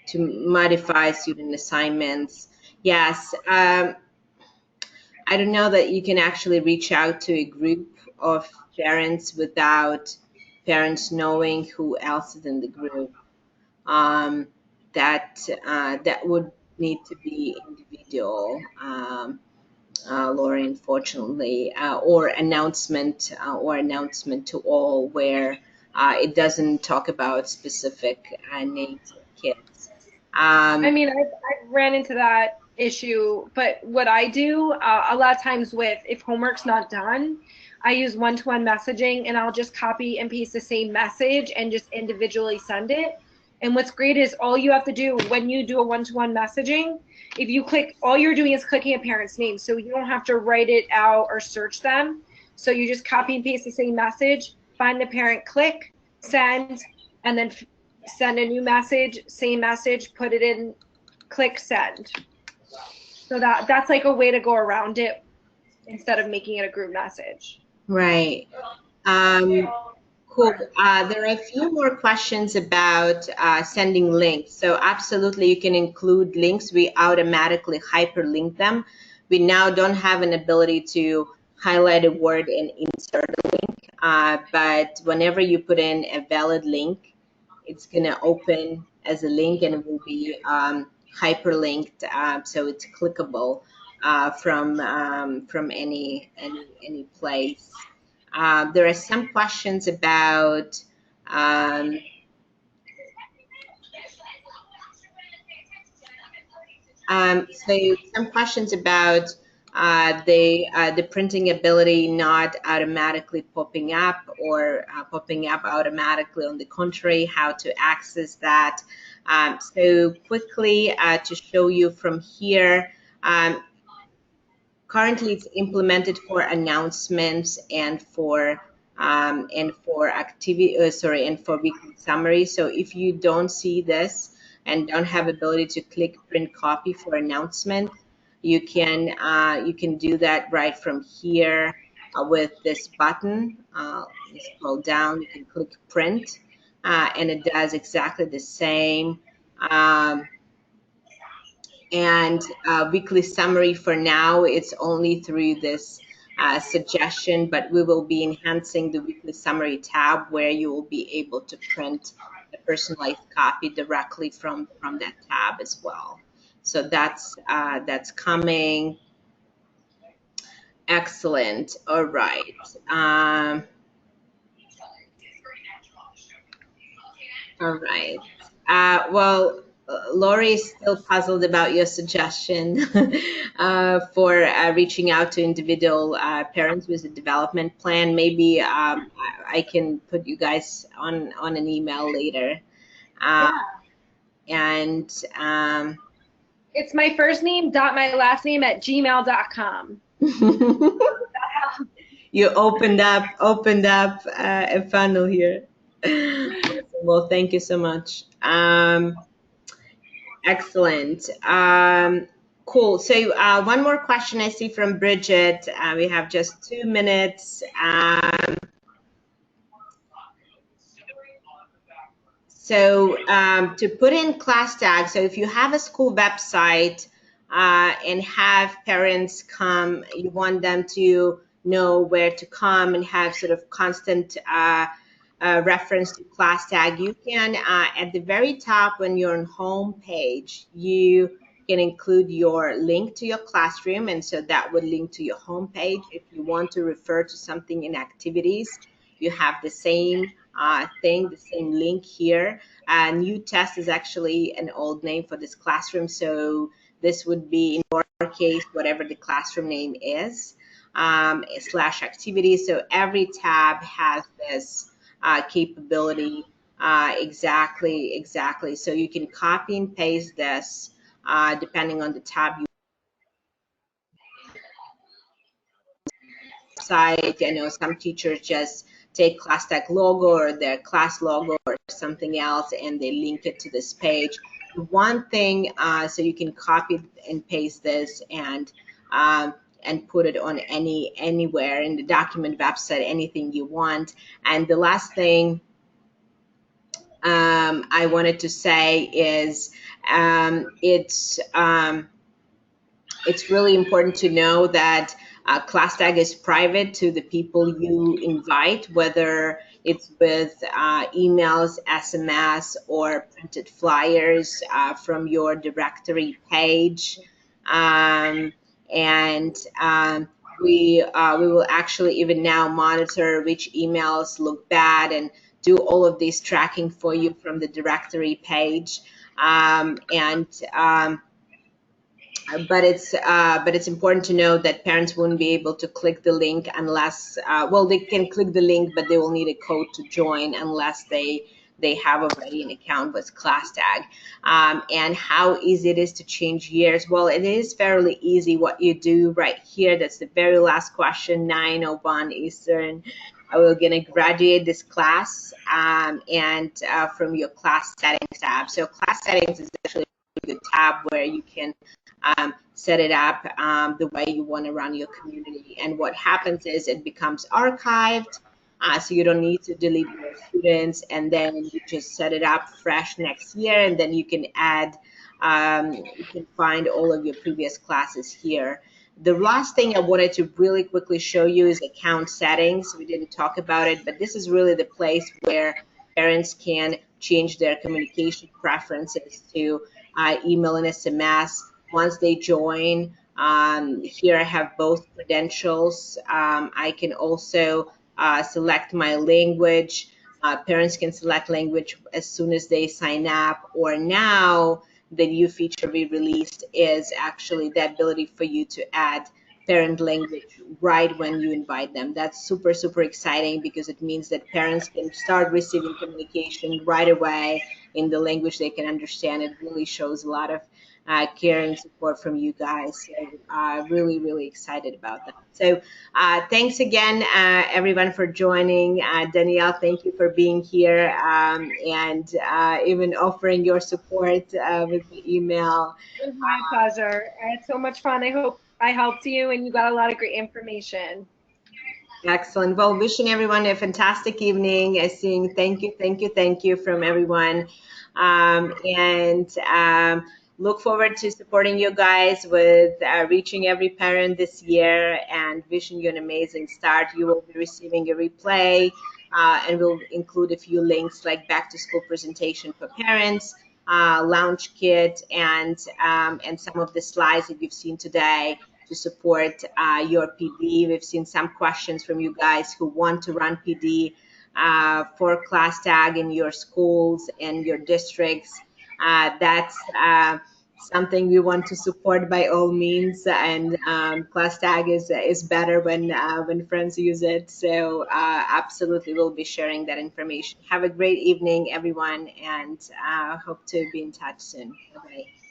to modify student assignments. Yes, I don't know that you can actually reach out to a group of parents without parents knowing who else is in the group. um, that would need to be individual, Lori, unfortunately, or announcement to all, where it doesn't talk about specific names of kids. I mean, I've ran into that issue, but what I do a lot of times with if homework's not done, I use one-to-one messaging, and I'll just copy and paste the same message and just individually send it. And what's great is all you have to do when you do a one-to-one messaging, if you click, all you're doing is clicking a parent's name, so you don't have to write it out or search them. So you just copy and paste the same message, find the parent, click, send, and then send a new message, same message, put it in, click send. So that's like a way to go around it instead of making it a group message. Right. Cool. There are a few more questions about sending links. So absolutely, you can include links. We automatically hyperlink them. We now don't have an ability to highlight a word and insert a link. But whenever you put in a valid link, it's going to open as a link, and it will be hyperlinked, so it's clickable from any place. There are some questions about the printing ability not automatically popping up, or popping up automatically. On the contrary, how to access that. So quickly to show you from here. Currently, it's implemented for announcements and for activity. And for weekly summary. So if you don't see this and don't have ability to click print copy for announcement, you can do that right from here with this button. You scroll down, you can click print, and it does exactly the same. And weekly summary for now, it's only through this suggestion, but we will be enhancing the weekly summary tab, where you will be able to print a personalized copy directly from that tab as well. So that's coming. Excellent. All right. All right. Well, Lori is still puzzled about your suggestion for reaching out to individual parents with a development plan. Maybe I can put you guys on an email later. Uh, Yeah. and It's my first name dot my last name at gmail.com. you opened up a funnel here. Awesome. Well, thank you so much. Excellent. Cool. So one more question I see from Bridget. We have just 2 minutes. So to put in class tag, so if you have a school website and have parents come, you want them to know where to come and have sort of constant reference to class tag, you can at the very top when you're on home page, you can include your link to your classroom, and so that would link to your home page. If you want to refer to something in activities, you have the same thing, the same link here. New test is actually an old name for this classroom, so this would be in your case whatever the classroom name is slash activity. So every tab has this capability exactly. So you can copy and paste this depending on the tab you website. I know some teachers just take ClassTag logo or their class logo or something else and they link it to this page. One thing, so you can copy and paste this and put it on anywhere in the document website, anything you want. And the last thing I wanted to say is it's really important to know that ClassTag is private to the people you invite, whether it's with emails, SMS, or printed flyers from your directory page. And we will actually even now monitor which emails look bad and do all of this tracking for you from the directory page. But it's important to know that parents won't be able to click the link unless well, they can click the link, but they will need a code to join unless they have already an account with ClassTag. And how easy it is to change years. Well, it is fairly easy. What you do right here, that's the very last question, 9:01 Eastern. We're going to graduate this class and from your class settings tab. So class settings is actually a good tab where you can set it up the way you want to run your community. And what happens is it becomes archived, so you don't need to delete your students, and then you just set it up fresh next year, and then you can add, you can find all of your previous classes here. The last thing I wanted to really quickly show you is account settings. We didn't talk about it, but this is really the place where parents can change their communication preferences to email and SMS. Once they join, here I have both credentials. I can also select my language. Parents can select language as soon as they sign up, or now the new feature we released is actually the ability for you to add parent language right when you invite them. That's super exciting because it means that parents can start receiving communication right away in the language they can understand. It really shows a lot of care and support from you guys. So really excited about that. So thanks again, everyone, for joining. Danielle, thank you for being here and even offering your support with the email. It was my pleasure. I had so much fun. I hope I helped you and you got a lot of great information. Excellent. Well, wishing everyone a fantastic evening. Saying thank you from everyone. And look forward to supporting you guys with reaching every parent this year and wishing you an amazing start. You will be receiving a replay and we'll include a few links like back to school presentation for parents, launch kit, and some of the slides that you've seen today to support your PD. We've seen some questions from you guys who want to run PD for ClassTag in your schools and your districts. That's something we want to support by all means. And ClassTag is better when friends use it. So absolutely, we'll be sharing that information. Have a great evening, everyone, and hope to be in touch soon. Bye bye.